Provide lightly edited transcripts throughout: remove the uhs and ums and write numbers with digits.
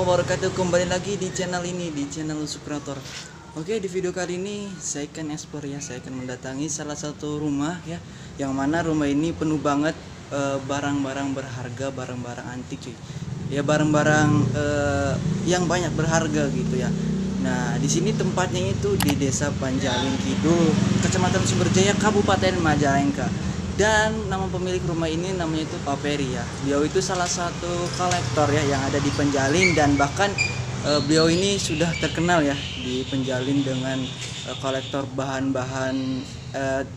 wabarakatuh. Kembali lagi di channel ini, di channel Usuk Kreator. Oke, di video kali ini saya akan explore ya. Saya akan mendatangi salah satu rumah ya, yang mana rumah ini penuh banget barang-barang berharga, barang-barang antik cuy. Ya barang-barang yang banyak berharga gitu ya. Nah, di sini tempatnya itu di Desa Panjalin Kidul, Kecamatan Sumberjaya, Kabupaten Majalengka. Dan nama pemilik rumah ini namanya itu Pak Peri ya. Beliau itu salah satu kolektor ya yang ada di Penjalin, dan bahkan beliau ini sudah terkenal ya di Penjalin dengan kolektor bahan-bahan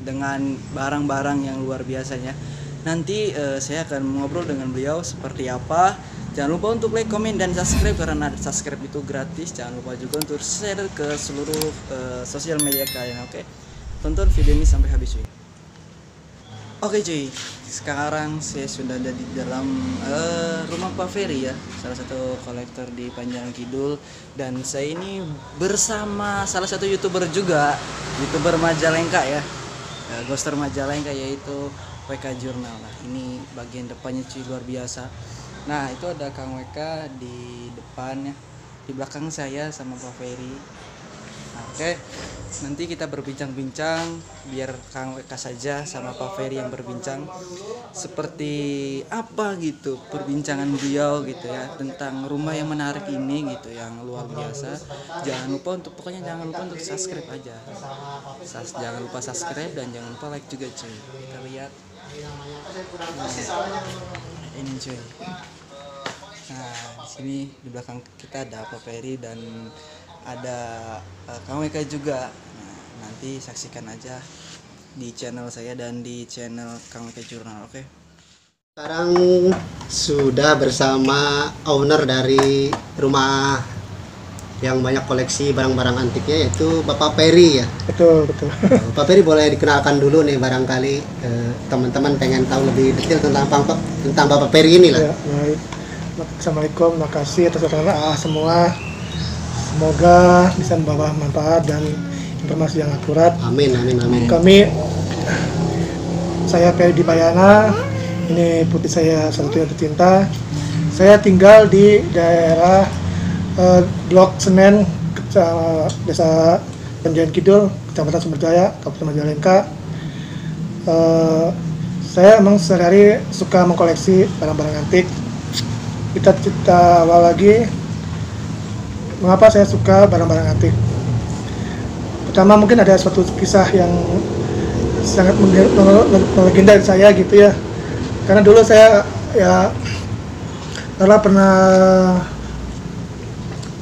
dengan barang-barang yang luar biasanya. Nanti saya akan mengobrol dengan beliau seperti apa. Jangan lupa untuk like, komen, dan subscribe karena subscribe itu gratis. Jangan lupa juga untuk share ke seluruh sosial media kalian. Oke, tonton video ini sampai habis cuy. Oke cuy, sekarang saya sudah ada di dalam rumah Pak Ferry ya, salah satu kolektor di Panjalin Kidul. Dan saya ini bersama salah satu youtuber juga, youtuber Majalengka ya, ghoster Majalengka, yaitu WK Jurnal. Nah ini bagian depannya cuy, luar biasa. Nah itu ada Kang WK di depannya, di belakang saya sama Pak Ferry. Oke, nanti kita berbincang-bincang, biar Kang WK saja sama Pak Ferry yang berbincang seperti apa gitu perbincangan beliau gitu ya tentang rumah yang menarik ini gitu, yang luar biasa. Jangan lupa untuk jangan lupa untuk subscribe aja. Jangan lupa subscribe dan jangan lupa like juga cuy. Kita lihat. Nah, ini cuy. Nah, di sini di belakang kita ada Pak Ferry dan ada Kang WK juga. Nah, nanti saksikan aja di channel saya dan di channel Kang WK Jurnal. Oke. Sekarang sudah bersama owner dari rumah yang banyak koleksi barang-barang antiknya, yaitu Bapak Peri ya. Betul. Pak Peri boleh dikenalkan dulu nih, barangkali teman-teman pengen tahu lebih detail tentang Bapak Peri ini lah. Ya, baik. Assalamualaikum, makasih atas kedatangan semua. Semoga bisa membawa manfaat dan informasi yang akurat. Amin. Saya Peri Dipayana, ini putri saya satu yang tercinta. Saya tinggal di daerah Blok Senen, Desa Panjalin Kidul, Kecamatan Sumberjaya, Kabupaten Majalengka. Saya emang sehari-hari suka mengkoleksi barang-barang antik. Kita awal lagi, mengapa saya suka barang-barang antik. Pertama mungkin ada suatu kisah yang sangat melegenda saya gitu ya. Karena dulu saya ya pernah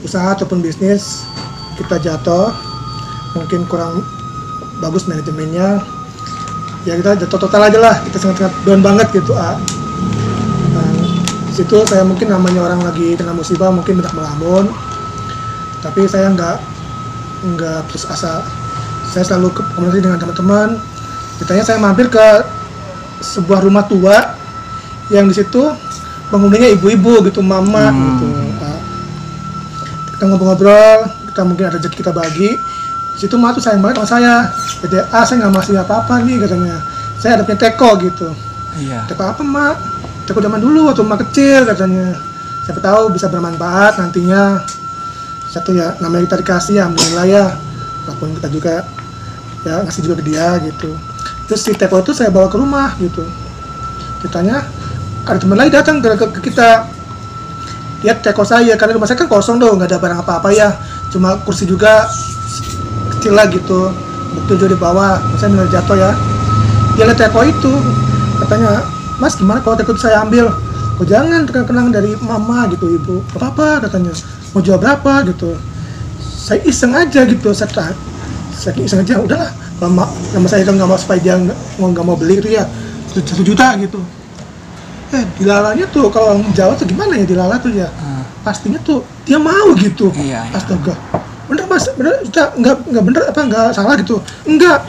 usaha ataupun bisnis, kita jatuh, mungkin kurang bagus manajemennya, ya kita jatuh total aja lah, kita sangat down banget gitu. Di situ saya mungkin namanya orang lagi kena musibah mungkin banyak melamun, tapi saya nggak putus asa. Saya selalu komunikasi dengan teman-teman. Ceritanya saya mampir ke sebuah rumah tua yang di situ penghuninya ibu-ibu gitu, mama gitu. Kita ngobrol-ngobrol, kita mungkin ada rezeki kita bagi. Di situ mah tuh sayang banget sama saya. Jadi saya nggak masih apa-apa nih katanya. Saya ada punya teko gitu. Iya. Teko apa mak? Teko zaman dulu waktu mak kecil katanya. Siapa tahu bisa bermanfaat nantinya. Satu ya, namanya kita dikasih ya, alhamdulillah ya. Walaupun kita juga ya ngasih juga ke dia gitu. Terus si teko itu saya bawa ke rumah gitu. Ceritanya ada teman lagi datang ke kita. Lihat teko saya, karena rumah saya kan kosong dong, nggak ada barang apa-apa ya. Cuma kursi juga kecil lah gitu. Betul juga di bawah, saya benar jatuh ya. Dia lihat teko itu, katanya, Mas gimana kalau teko itu saya ambil? Oh jangan, kenang dari mama gitu ibu. Apa-apa katanya, mau jual berapa gitu. Saya iseng aja gitu, saya iseng aja, udahlah. Kalau nama saya kan nggak mau, supaya dia nggak mau beli itu ya 1 juta gitu. Dilalanya tuh kalau orang Jawa tuh gimana ya, dilala tuh ya. Pastinya tuh dia mau gitu. Iya. Astaga. Bener Mas, bener enggak bener apa enggak salah gitu. Enggak.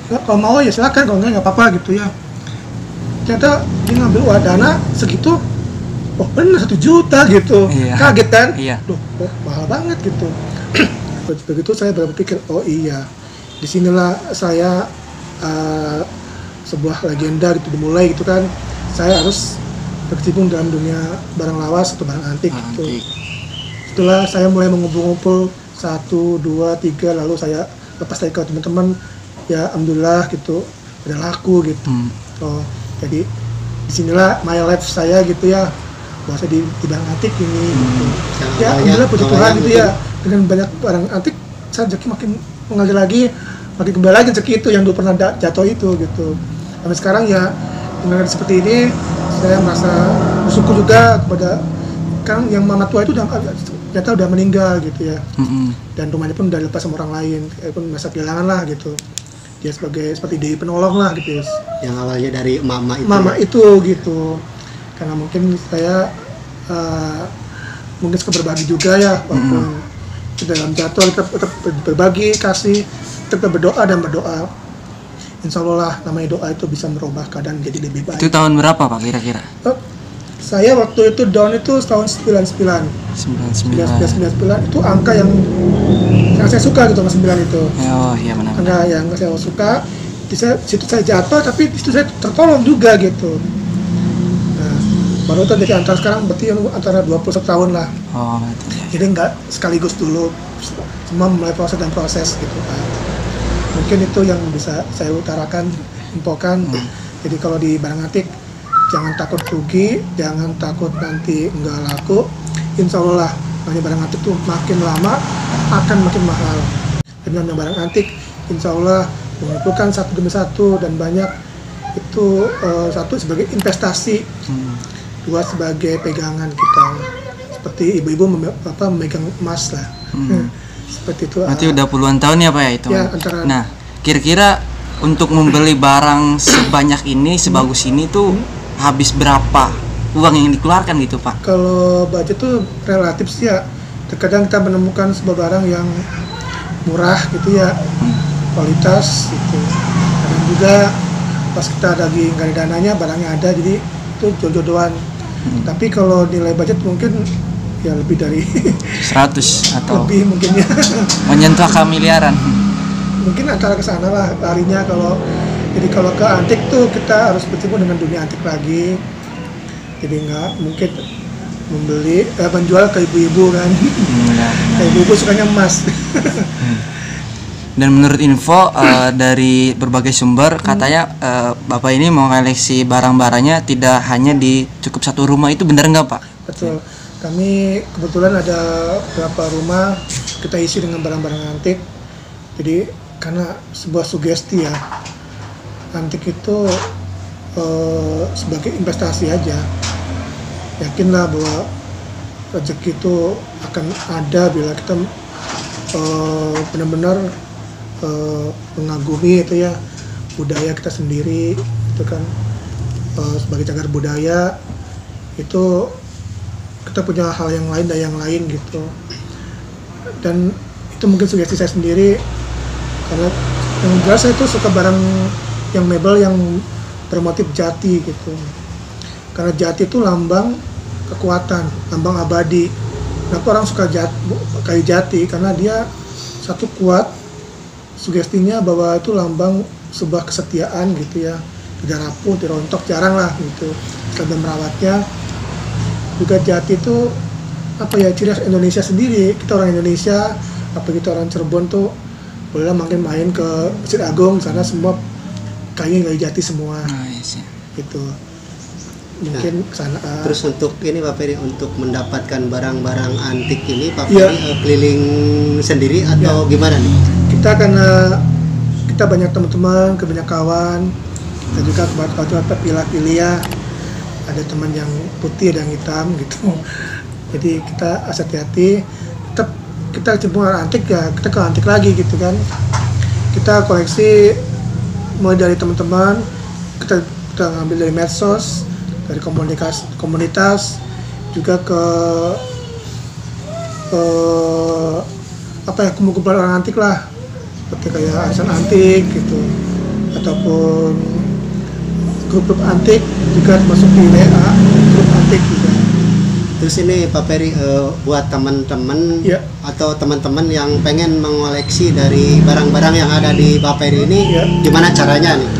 Kalau mau ya silakan, kalau enggak apa-apa gitu ya. Ternyata dia ngambil uang dana segitu. Oh bener 1 juta gitu. Iya. Kaget kan? Iya. Loh, mahal banget gitu. Begitu saya berpikir, oh iya. Disinilah saya sebuah legenda gitu dimulai gitu kan. Saya harus berkecimpung dalam dunia barang lawas atau barang antik gitu. Setelah saya mulai mengumpul-ngumpul 1, 2, 3, lalu saya lepas dari ke teman-teman, ya alhamdulillah gitu udah laku gitu. Oh, jadi disinilah my life saya gitu ya, bahasa di bidang antik ini gitu. Ya alhamdulillah puji Tuhan gitu ya, dengan banyak barang antik saya rezeki makin mengalir lagi, makin kembali lagi rezeki itu yang dulu pernah jatuh itu gitu. Sampai sekarang ya dengan seperti ini saya merasa bersyukur juga kepada kan yang mama tua itu ternyata udah meninggal gitu ya. Dan rumahnya pun udah lepas sama orang lain, pun masa kehilangan lah gitu. Dia seperti dewi penolong lah gitu. Yang awalnya dari mama itu. Mama itu gitu. Karena mungkin saya mungkin suka berbagi juga ya, walaupun dalam jatuh tetap berbagi, kasih, tetap berdoa dan berdoa. Insya Allah lah, namanya doa itu bisa merubah keadaan jadi lebih baik. Itu tahun berapa Pak kira-kira? Saya waktu itu down itu tahun 99 itu angka yang saya suka gitu, sama 9 itu. Oh iya benar. Angka yang saya suka, di situ saya jatuh tapi di situ saya tertolong juga gitu. Nah, baru itu dari antara sekarang berarti antara 21 tahun lah. Oh betul. Jadi nggak sekaligus dulu, semua mulai proses dan proses gitu kan. Mungkin itu yang bisa saya utarakan, infokan. Jadi kalau di barang antik jangan takut rugi, jangan takut nanti nggak laku. Insya Allah lah, barang antik tuh makin lama akan makin mahal. Dengan barang antik, insya Allah mengumpulkan satu demi satu dan banyak itu, satu sebagai investasi, dua sebagai pegangan kita. Seperti ibu-ibu memegang emas lah. Seperti itu. Berarti udah puluhan tahun ya Pak ya itu. Ya, Nah, kira-kira untuk membeli barang sebanyak ini, sebagus ini tuh habis berapa uang yang dikeluarkan gitu Pak? Kalau budget tuh relatif sih ya. Terkadang kita menemukan sebuah barang yang murah gitu ya, kualitas gitu. Kadang juga pas kita lagi nggak ada dananya, barangnya ada, jadi itu jodoh-jodohan. Tapi kalau nilai budget mungkin ya lebih dari 100 atau lebih mungkin ya. menyentuh angka miliaran. Mungkin antara ke sana lah larinya. Jadi kalau ke antik tuh kita harus bertemu dengan dunia antik lagi. Jadi nggak mungkin menjual ke ibu-ibu kan. Ke ibu-ibu sukanya emas. Dan menurut info dari berbagai sumber katanya Bapak ini mau koleksi barang-barangnya tidak hanya di cukup satu rumah, itu benar nggak Pak? Betul. Kami kebetulan ada beberapa rumah kita isi dengan barang-barang antik. Jadi karena sebuah sugesti ya, antik itu sebagai investasi aja. Yakinlah bahwa rezeki itu akan ada bila kita benar-benar mengagumi itu ya budaya kita sendiri itu kan, sebagai cagar budaya itu kita punya hal yang lain dan yang lain gitu. Dan itu mungkin sugesti saya sendiri, karena yang jelas saya itu suka barang yang mebel yang bermotif jati gitu. Karena jati itu lambang kekuatan, lambang abadi. Kenapa orang suka kayu jati? Karena dia satu kuat, sugestinya bahwa itu lambang sebuah kesetiaan gitu ya, tidak rapuh, tidak rontok, jarang lah gitu. Setelah merawatnya juga jati itu apa ya, ciri khas Indonesia sendiri. Kita orang Indonesia, apa kita orang Cirebon tuh bolehlah main ke Masjid Agung, sana semua kayu jati semua. Gitu. Mungkin kesana. Terus untuk ini Pak Peri, untuk mendapatkan barang-barang antik ini Pak Peri keliling sendiri atau gimana nih? Kita karena kita banyak teman-teman, banyak kawan, dan juga kebetulan pilih-pilih ya. Ada teman yang putih, ada yang hitam gitu. Jadi kita hati-hati. Tetap kita cemplung antik ya, kita ke antik lagi gitu kan. Kita koleksi mulai dari teman-teman, kita ngambil dari medsos, dari komunitas, juga ke kumpulan orang antik lah, seperti kayak arisan antik gitu, ataupun grup-grup antik juga masuk di WA grup antik juga. Terus ini Pak Peri, buat teman-teman atau teman-teman yang pengen mengoleksi dari barang-barang yang ada di Pak Peri ini, gimana caranya nih?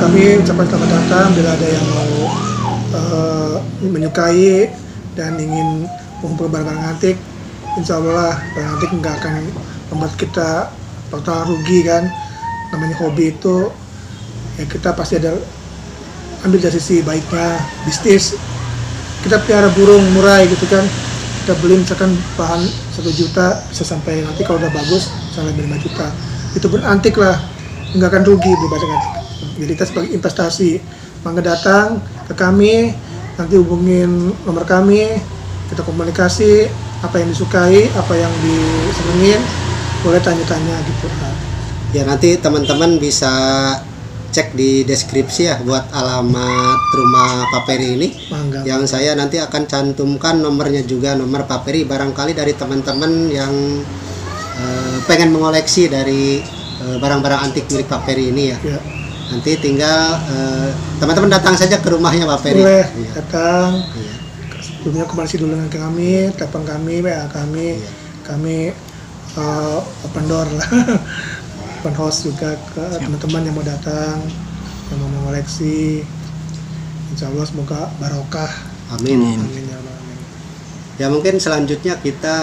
Kami ucapkan selamat datang bila ada yang mau menyukai dan ingin mengumpulkan barang-barang antik. insya Allah barang antik nggak akan membuat kita total rugi kan. Namanya hobi itu ya kita pasti ada ambil dari sisi baiknya. Bisnis kita pelihara burung murai gitu kan, kita beli misalkan bahan 1 juta bisa sampai nanti kalau udah bagus bisa lebih 5 juta, itu pun antik lah, nggak akan rugi beli barang antik. Jadi kita sebagai investasi. Mangga datang ke kami, nanti hubungin nomor kami, kita komunikasi apa yang disukai, apa yang disenengin, boleh tanya-tanya gitu. Ya nanti teman-teman bisa cek di deskripsi ya buat alamat rumah Pak Peri ini. Mangga. Yang saya nanti akan cantumkan nomornya juga, nomor Pak Peri, barangkali dari teman-teman yang pengen mengoleksi dari barang-barang antik milik Pak Peri ini ya. Ya. Nanti tinggal teman-teman datang saja ke rumahnya Pak Peri. Boleh Iya. datang. Iya. Sebelumnya komunikasi dulu dengan kami, telepon kami, WA kami, Iya. kami open door lah, open house juga ke teman-teman yang mau datang, yang mau mengoleksi. Insya Allah semoga barokah. Amin. Amin ya Allah. Amin. Ya mungkin selanjutnya kita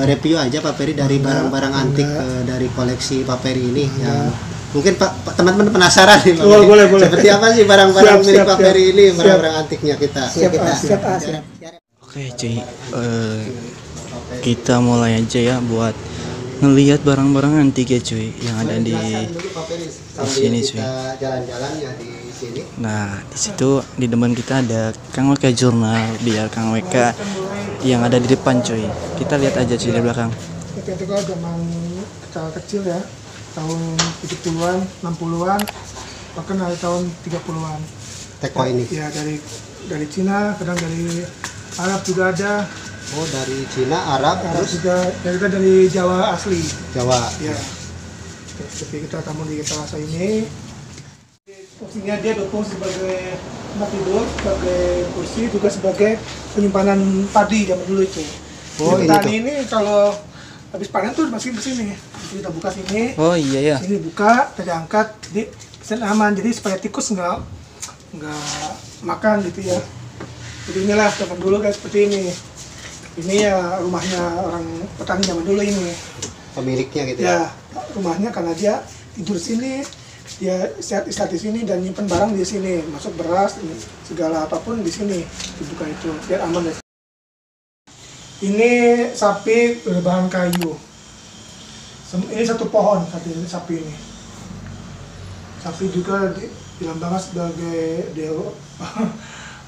review aja Pak Peri dari barang-barang antik dari koleksi Pak Peri ini. Yang mungkin teman-teman penasaran nih Pak Peri. Boleh. Seperti apa sih barang-barang Siap, milik siap, Pak siap. Peri ini, Siap. barang-barang antiknya kita. Siap, kita. siap. Oke cuy, kita mulai aja ya buat ngelihat barang-barang antik ya cuy yang ada di sini, cuy. Kita jalan-jalan ya di sini. Nah, di situ di depan kita ada Kang WK Jurnal, biar Kang WK yang ada di depan cuy. Kita lihat aja cuy di belakang. Itu kan zaman kita kecil ya, tahun 70-an, 60-an, bahkan dari tahun 30-an. Teko ini. Ya dari Cina, kadang dari Arab juga ada. Oh, dari Cina, Arab, Arab terus juga, ya kita dari Jawa asli. Jawa. Ya. Seperti kita tamu di Etalase ini. Fungsinya dia berfungsi sebagai tempat tidur, sebagai kursi, juga sebagai penyimpanan padi zaman dulu itu. Oh, Jadi ini petani tuh. ini kalau habis panen tuh masukin ke sini. Jadi kita buka sini. Oh iya ya. Ini buka, tadi angkat, jadi bisa aman. Jadi supaya tikus nggak makan gitu ya. Jadi inilah zaman dulu guys, seperti ini. Ini ya rumahnya orang petani zaman dulu ini. Pemiliknya gitu Ya, rumahnya karena dia tidur sini, dia istirahat di sini dan nyimpen barang di sini, masuk beras, segala apapun di sini. Dibuka itu, biar aman deh. Ini sapi berbahan kayu. Ini satu pohon sapi ini. Sapi juga dilambangkan sebagai dewa.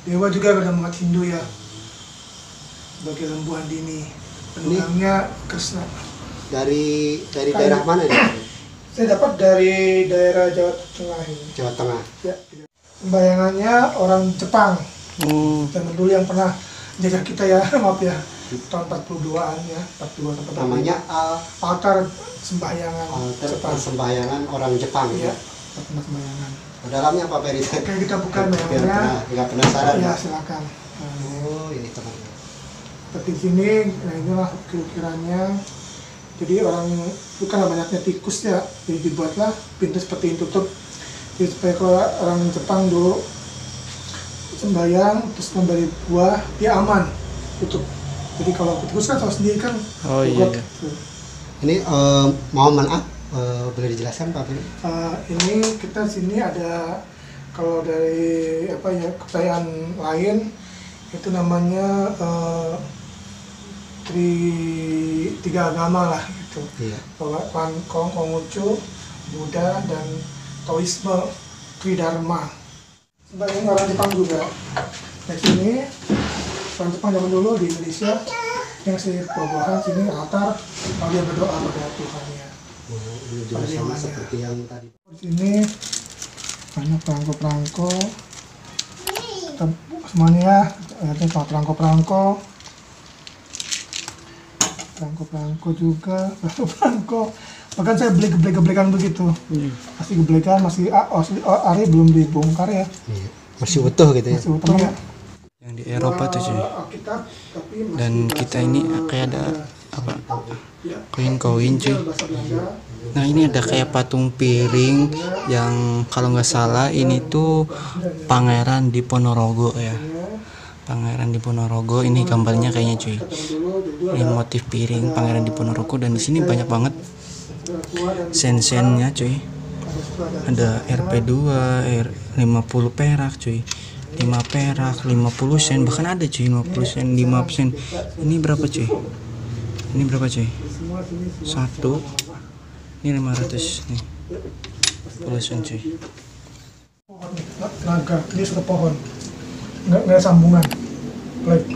Dewa juga pada umat Hindu ya. Sebagai rembulan dini. Penungangnya Krishna. Dari daerah mana nih? Saya dapat dari daerah Jawa Tengah ini. Jawa Tengah. Ya, bayangannya orang Jepang. Oh, Zaman dulu yang pernah jajah kita ya, maaf ya. Tahun 42-an ya, 42 sampai 45. Namanya altar sembahyangan altar Jepang. persembahyangan orang Jepang Iya, ya. tempat sembahyangan. Dalamnya apa Peri? Oke, kita buka Biar bayangannya. nggak penasaran. Ya, ya? silakan. Oh, ini teman. Seperti sini, nah inilah ukirannya. Jadi orang itu kan banyaknya tikus ya, jadi dibuatlah pintu seperti ini tutup. Jadi supaya kalau orang Jepang dulu sembahyang terus memberi buah, dia aman tutup. Jadi kalau tikus kan tahu sendiri kan. Oh iya, tutup. iya. Ini mohon maaf, boleh dijelaskan Pak Peri? Ini kita sini ada, kalau dari apa ya kepercayaan lain itu namanya tiga agama lah gitu. Iya. Konghucu, Buddha dan Taoisme, Tridharma. Sebagian orang Jepang juga. Di sini orang Jepang zaman dulu di Indonesia yang si buah-buahan sini altar, kalau dia berdoa pada Tuhannya. Oh, ini juga sama seperti yang tadi. Di sini banyak perangko-perangko, semuanya ada perangko-perangko juga, perangko. Bahkan saya beli geblekan begitu, masih geblekan, masih Ari belum dibongkar ya, Iya. Masih utuh gitu ya. masih utuh ya. Yang di Eropa tuh cuy. Alkitab, tapi masih Dan kita ini kayak ada apa? Koin-koin cuy. bahasa Belanda. Nah ini ada kayak patung piring yang kalau nggak salah ini tuh Pangeran Diponorogo ya. Pangeran Diponorogo. Ini gambarnya kayaknya cuy. Ini motif piring Pangeran Diponorogo, dan di sini banyak banget sen-sennya cuy. Ada Rp2, 50 perak cuy. 5 perak, 50 sen, bahkan ada cuy 50 sen, 5 sen. Ini berapa cuy? Ini berapa cuy? 1. Ini 500 nih. 10 sen cuy. Naga, dia sudah pohon, nggak ada sambungan,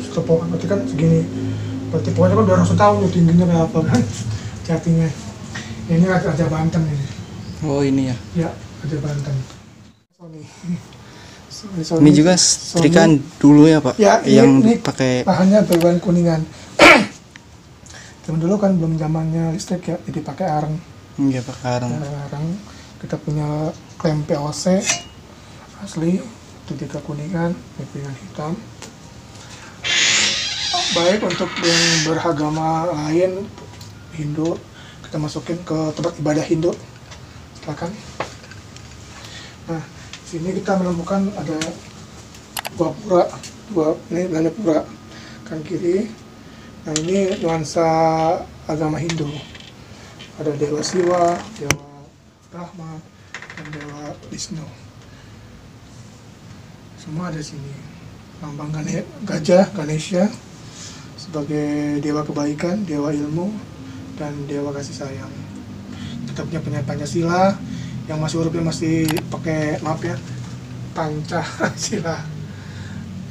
sudah pohon, berarti kan segini, berarti pohonnya kan udah langsung tahu nih tingginya kayak apa kan, jatinya. Ini Raja Banten ini. Oh ini ya. Ya, Raja Banten. Ini juga setrikaan dulu ya Pak? Ya, yang ini pakai bahannya berbahan kuningan. Zaman dulu kan belum zamannya listrik ya, jadi pakai areng. Iya pakai areng. Areng. Kita punya klem POC asli, itu juga kuningan, dengan hitam. Baik untuk yang beragama lain, Hindu, kita masukin ke tempat ibadah Hindu. Silakan. Nah, sini kita menemukan ada ini belanda pura kan kiri. Nah ini nuansa agama Hindu. Ada Dewa Siwa, Dewa Brahma, dan Dewa Wisnu. Semua ada sini. Lambang gajah Ganesha sebagai dewa kebaikan, dewa ilmu, dan dewa kasih sayang. Kita punya Pancasila yang masih hurufnya masih pakai, maaf ya, Pancasila.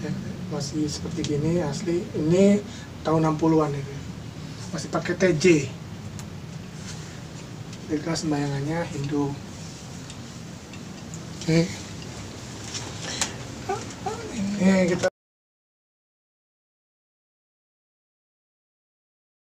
Ya, masih seperti gini asli. Ini tahun 60-an ini. Masih pakai TJ. Jadi sembayangannya Hindu. Oke. Ini kita